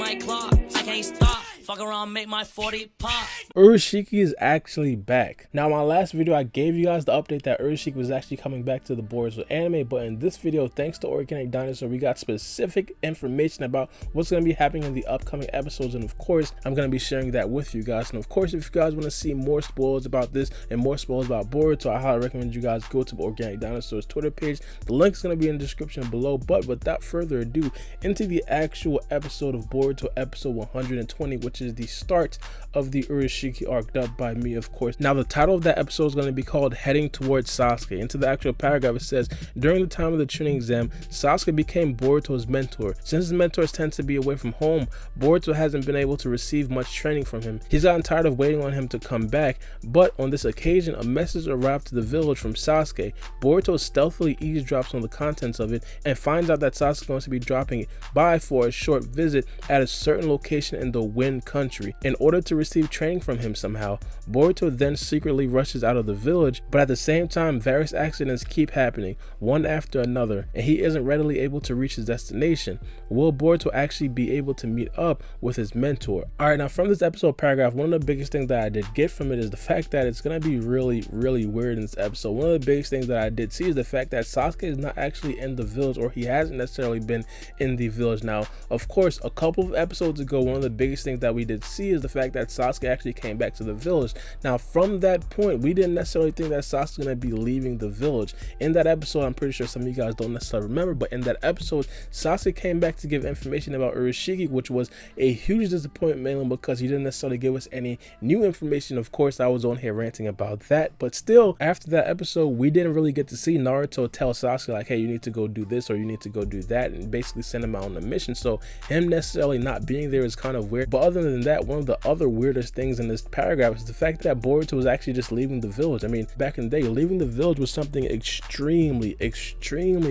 like clock. I can't stop. Fuck around, make my 40 pop. Urashiki is actually back. Now, in my last video, I gave you guys the update that Urashiki was actually coming back to the Boruto anime, but in this video, thanks to Organic Dinosaur, we got specific information about what's going to be happening in the upcoming episodes, and of course, I'm going to be sharing that with you guys. And of course, if you guys want to see more spoilers about this and more spoilers about Boruto, I highly recommend you guys go to Organic Dinosaur's Twitter page. The link is going to be in the description below, but without further ado, into the actual episode of Boruto, episode 120, which is the start of the Urashiki arc, dubbed by me, of course. Now, the title of that episode is going to be called Heading Towards Sasuke. Into the actual paragraph, it says, during the time of the Chunin exam, Sasuke became Boruto's mentor. Since his mentors tend to be away from home, Boruto hasn't been able to receive much training from him. He's gotten tired of waiting on him to come back, but on this occasion, a message arrived to the village from Sasuke. Boruto stealthily eavesdrops on the contents of it and finds out that Sasuke is going to be dropping by for a short visit at a certain location in the Wind Country in order to receive training from him somehow. Boruto then secretly rushes out of the village, but at the same time, various accidents keep happening, one after another, and he isn't readily able to reach his destination. Will Boruto actually be able to meet up with his mentor? Alright, now from this episode paragraph, one of the biggest things that I did get from it is the fact that it's going to be really weird in this episode. One of the biggest things that I did see is the fact that Sasuke is not actually in the village, or he hasn't necessarily been in the village. Now, of course, a couple of episodes ago, one of the biggest things that we did see is the fact that Sasuke actually came back to the village. Now, from that point, we didn't necessarily think that Sasuke is going to be leaving the village. In that episode, I'm pretty sure some of you guys don't necessarily remember, but in that episode, Sasuke came back to give information about Urashiki, which was a huge disappointment, mainly because he didn't necessarily give us any new information. Of course, I was on here ranting about that, but still, after that episode, we didn't really get to see Naruto tell Sasuke like, hey, you need to go do this or you need to go do that, and basically send him out on a mission. So him necessarily not being there is kind of weird. But other than that, one of the other weirdest things in this paragraph is the fact that Boruto was actually just leaving the village. I mean, back in the day, leaving the village was something extremely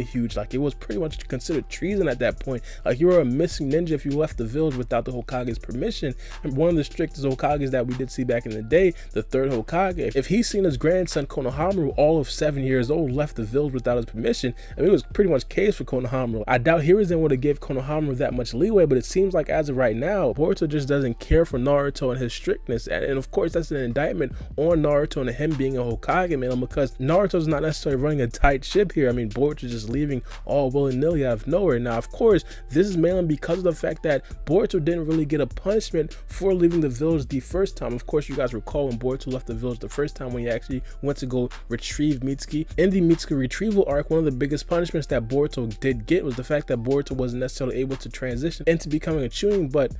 huge. Like, it was pretty much considered treason at that point. Like, you were a missing ninja if you left the village without the Hokage's permission. And one of the strictest Hokages that we did see back in the day, the third Hokage, if he's seen his grandson Konohamaru, all of 7 years old, left the village without his permission, I mean, it was pretty much case for Konohamaru. I doubt Hiruzen would have gave Konohamaru that much leeway, but it seems like as of right now, Boruto just doesn't care for Naruto and his strictness, and of course that's an indictment on Naruto and him being a Hokage, man, because Naruto's not necessarily running a tight ship here. I mean, Boruto's just leaving all willy-nilly out of nowhere. Now, of course, this is mainly because of the fact that Boruto didn't really get a punishment for leaving the village the first time. Of course, you guys recall when Boruto left the village the first time, when he actually went to go retrieve Mitsuki. In the Mitsuki retrieval arc, one of the biggest punishments that Boruto did get was the fact that Boruto wasn't necessarily able to transition into becoming a Chunin, but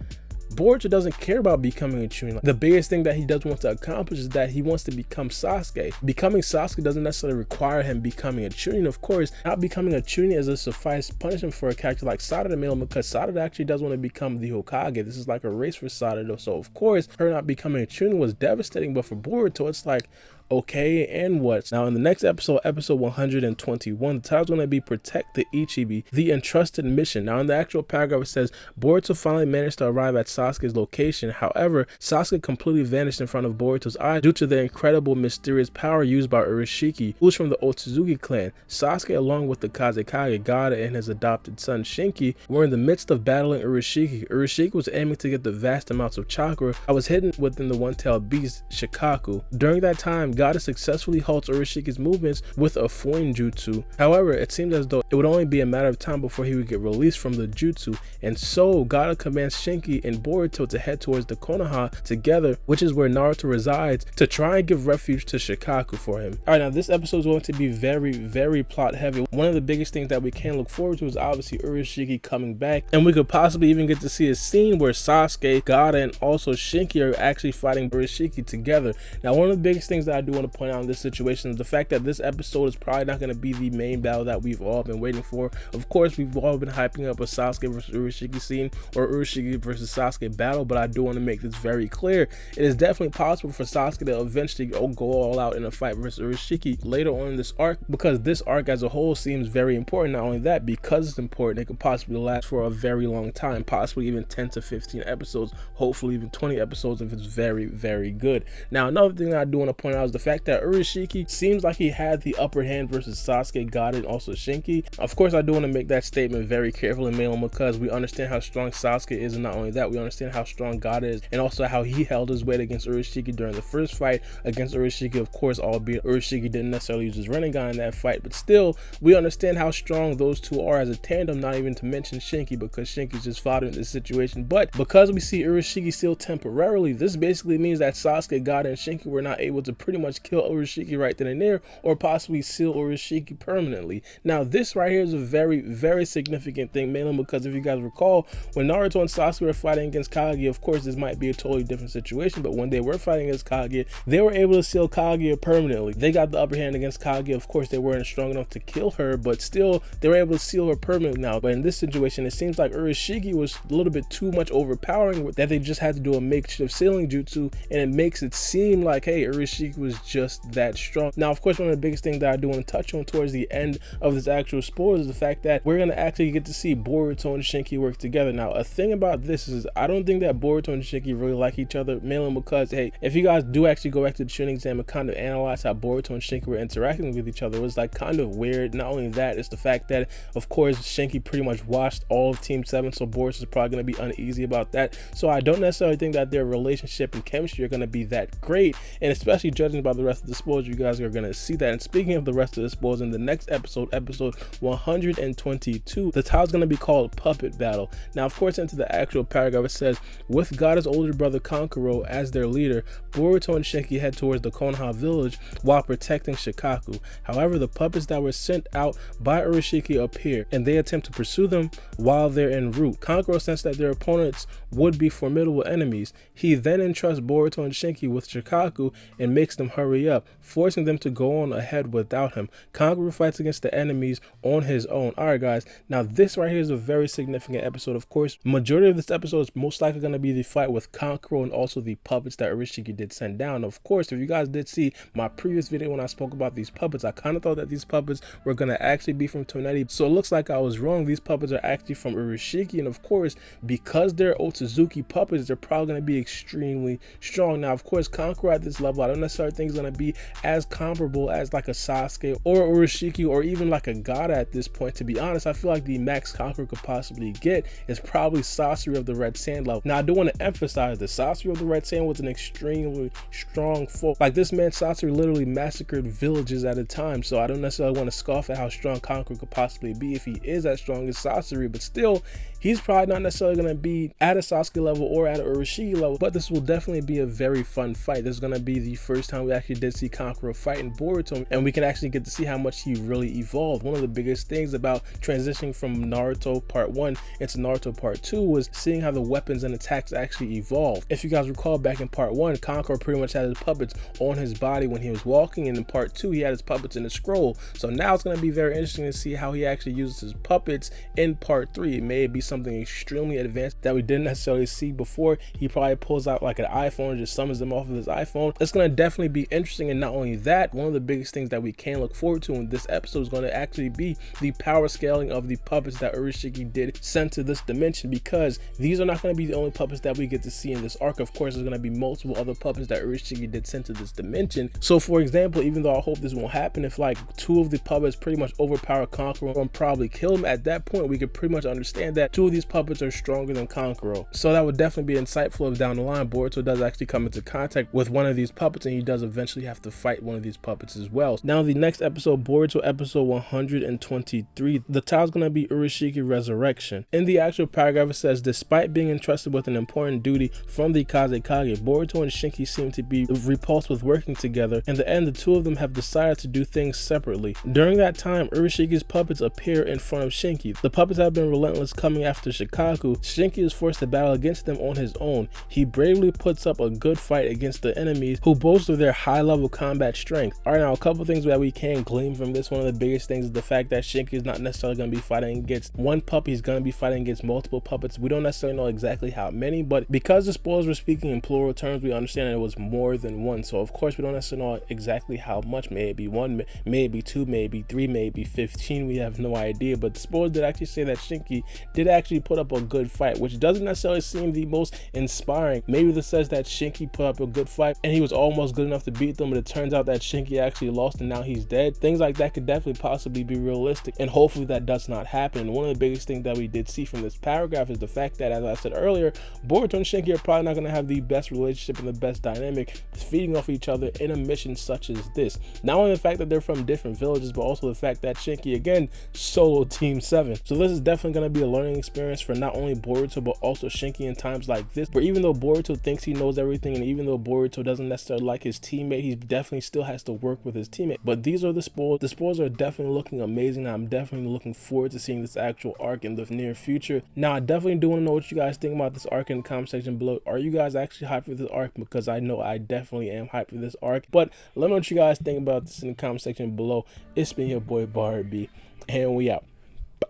Boruto doesn't care about becoming a Chunin. The biggest thing that he does want to accomplish is that he wants to become Sasuke. Becoming Sasuke doesn't necessarily require him becoming a Chunin. Of course, not becoming a Chunin is a suffice punishment for a character like Sarada, because Sarada actually does want to become the Hokage. This is like a race for Sarada. So of course, her not becoming a Chunin was devastating, but for Boruto, it's like, okay, and what? Now, in the next episode, episode 121, the title's going to be Protect the Ichibi, the entrusted mission. Now, in the actual paragraph, it says, Boruto finally managed to arrive at Sasuke's location. However, Sasuke completely vanished in front of Boruto's eyes due to the incredible mysterious power used by Urashiki, who's from the Otsutsuki clan. Sasuke, along with the kazekage Gaara and his adopted son Shinki, were in the midst of battling Urashiki. Urashiki was aiming to get the vast amounts of chakra that was hidden within the one-tailed beast Shikaku. During that time, Gaara successfully halts Urashiki's movements with a foin jutsu. However, it seems as though it would only be a matter of time before he would get released from the jutsu, and so Gaara commands Shinki and Boruto to head towards the Konoha together, which is where Naruto resides, to try and give refuge to Shikaku for him. Alright, now this episode is going to be very plot heavy. One of the biggest things that we can look forward to is obviously Urashiki coming back, and we could possibly even get to see a scene where Sasuke, Gaara, and also Shinki are actually fighting Urashiki together. Now, one of the biggest things that I do want to point out in this situation is the fact that this episode is probably not going to be the main battle that we've all been waiting for. Of course, we've all been hyping up a Sasuke versus Urashiki scene, or Urashiki versus Sasuke Sasuke battle, but I do want to make this very clear. It is definitely possible for Sasuke to eventually go all out in a fight versus Urashiki later on in this arc, because this arc as a whole seems very important. Not only that, because it's important, it could possibly last for a very long time, possibly even 10 to 15 episodes, hopefully even 20 episodes if it's very, very good. Now, another thing I do want to point out is the fact that Urashiki seems like he had the upper hand versus Sasuke, Gaara, and also Shinki. Of course, I do want to make that statement very carefully, mainly because we understand how strong Sasuke is, and not only that, we understand how strong Gaara is, and also how he held his weight against Urashiki during the first fight against Urashiki, of course, albeit Urashiki didn't necessarily use his Rinnegan in that fight, but still, we understand how strong those two are as a tandem, not even to mention Shinki, because Shinki's just fodder in this situation. But because we see Urashiki still temporarily, this basically means that Sasuke, Gaara, and Shinki were not able to pretty much kill Urashiki right then and there, or possibly seal Urashiki permanently. Now, this right here is a very, very significant thing, mainly because if you guys recall, when Naruto and Sasuke were fighting against Kage, of course, this might be a totally different situation, but when they were fighting against Kage, they were able to seal Kage permanently. They got the upper hand against Kage. Of course, they weren't strong enough to kill her, but still, they were able to seal her permanently now. But in this situation, it seems like Urashiki was a little bit too much overpowering, that they just had to do a makeshift sealing jutsu, and it makes it seem like, hey, Urashiki was just that strong. Now, of course, one of the biggest things that I do want to touch on towards the end of this actual spoiler is the fact that we're going to actually get to see Boruto and Shinki work together. Now, a thing about this is I don't think that Boruto and Shinki really like each other, mainly because, hey, if you guys do actually go back to the Chunin exam and kind of analyze how Boruto and Shinki were interacting with each other, it was like kind of weird. Not only that, it's the fact that, of course, Shinki pretty much watched all of Team 7, so Boruto is probably going to be uneasy about that. So I don't necessarily think that their relationship and chemistry are going to be that great, and especially judging by the rest of the spoilers, you guys are going to see that. And speaking of the rest of the spoilers, in the next episode, episode 122, the title's going to be called Puppet Battle. Now, of course, into the actual paragraph, it says, with Gaara's older brother Kankuro as their leader, Boruto and Shinki head towards the Konoha village while protecting Shikaku. However, the puppets that were sent out by Urashiki appear, and they attempt to pursue them while they're en route. Kankuro sensed that their opponents would be formidable enemies. He then entrusts Boruto and Shinki with Shikaku and makes them hurry up, forcing them to go on ahead without him. Kankuro fights against the enemies on his own. Alright guys, now this right here is a very significant episode. Of course, majority of this episode is most likely going to be the fight with Kankuro and also the puppets that Urashiki did send down. Of course, if you guys did see my previous video when I spoke about these puppets, I kind of thought that these puppets were going to actually be from Tonetti, so it looks like I was wrong. These puppets are actually from Urashiki, and of course, because they're Otsutsuki puppets, they're probably going to be extremely strong. Now, of course, Kankuro at this level, I don't necessarily think is going to be as comparable as like a Sasuke or Urashiki or even like a Gaara at this point. To be honest, I feel like the max Kankuro could possibly get is probably Sasori of the Red Sand level. Now, I do want to emphasize that Sasori of the Red Sand was an extremely strong foe. Like, this man Sasori literally massacred villages at a time, so I don't necessarily want to scoff at how strong Kankuro could possibly be if he is as strong as Sasori, but still, he's probably not necessarily going to be at a Sasuke level or at a Urashiki level, but this will definitely be a very fun fight. This is going to be the first time we actually did see Kankuro fight in Boruto, and we can actually get to see how much he really evolved. One of the biggest things about transitioning from Naruto Part 1 into Naruto Part 2 was seeing how the weapons and attacks actually evolved. If you guys recall, back in Part 1, Kankuro pretty much had his puppets on his body when he was walking, and in Part 2, he had his puppets in the scroll. So now it's going to be very interesting to see how he actually uses his puppets in Part 3. It may be something extremely advanced that we didn't necessarily see before. He probably pulls out like an iPhone and just summons them off of his iPhone. It's going to definitely be interesting, and not only that, one of the biggest things that we can look forward to in this episode is going to actually be the power scaling of the puppets that Urashiki did send to this dimension, because these are not going to be the only puppets that we get to see in this arc. Of course, there's going to be multiple other puppets that Urashiki did send to this dimension. So for example, even though I hope this won't happen, if like two of the puppets pretty much overpower Kankuro and probably kill him, at that point we could pretty much understand that two of these puppets are stronger than Kankuro. So that would definitely be insightful if down the line Boruto does actually come into contact with one of these puppets, and he does eventually have to fight one of these puppets as well. Now, the next episode, Boruto episode 123, the title's going to be Urashiki Resurrection. In the actual paragraph, it says, despite being entrusted with an important duty from the Kazekage, Boruto and Shinki seem to be repulsed with working together. In the end, the two of them have decided to do things separately. During that time, Urashiki's puppets appear in front of Shinki. The puppets have been relentless, coming coming after Shikaku, Shinki is forced to battle against them on his own. He bravely puts up a good fight against the enemies who boast of their high level combat strength. Alright, now a couple things that we can glean from this. One of the biggest things is the fact that Shinki is not necessarily going to be fighting against one puppet, he's going to be fighting against multiple puppets. We don't necessarily know exactly how many, but because the spoilers were speaking in plural terms, we understand that it was more than one. So of course we don't necessarily know exactly how much. Maybe one, maybe two, maybe three, maybe 15, we have no idea. But the spoilers did actually say that Shinki did actually put up a good fight, which doesn't necessarily seem the most inspiring. Maybe this says that Shinki put up a good fight and he was almost good enough to beat them, but it turns out that Shinki actually lost and now he's dead. Things like that could definitely possibly be realistic, and hopefully that does not happen. One of the biggest things that we did see from this paragraph is the fact that, as I said earlier, Boruto and Shinki are probably not going to have the best relationship and the best dynamic, feeding off each other in a mission such as this. Not only the fact that they're from different villages, but also the fact that Shinki, again, solo Team 7. So this is definitely going to be a learning experience for not only Boruto, but also Shinki in times like this, where even though Boruto thinks he knows everything, and even though Boruto doesn't necessarily like his teammate, he definitely still has to work with his teammate. But these are the spoils. The spoils are definitely looking amazing. I'm definitely looking forward to seeing this actual arc in the near future. Now, I definitely do want to know what you guys think about this arc in the comment section below. Are you guys actually hyped for this arc? Because I know I definitely am hyped for this arc. But let me know what you guys think about this in the comment section below. It's been your boy Baara B, and we out.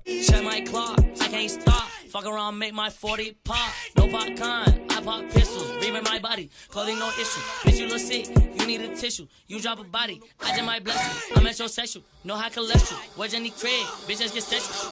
Check my clock, I can't stop. Fuck around, make my 40 pop. No popcorn, I pop pistols. Reaming my body, clothing no issue. Bitch, you look sick, you need a tissue. You drop a body, I just might bless you. I'm at your sexual, no high cholesterol. Where's Jenny Craig? Bitch, let's get sexual.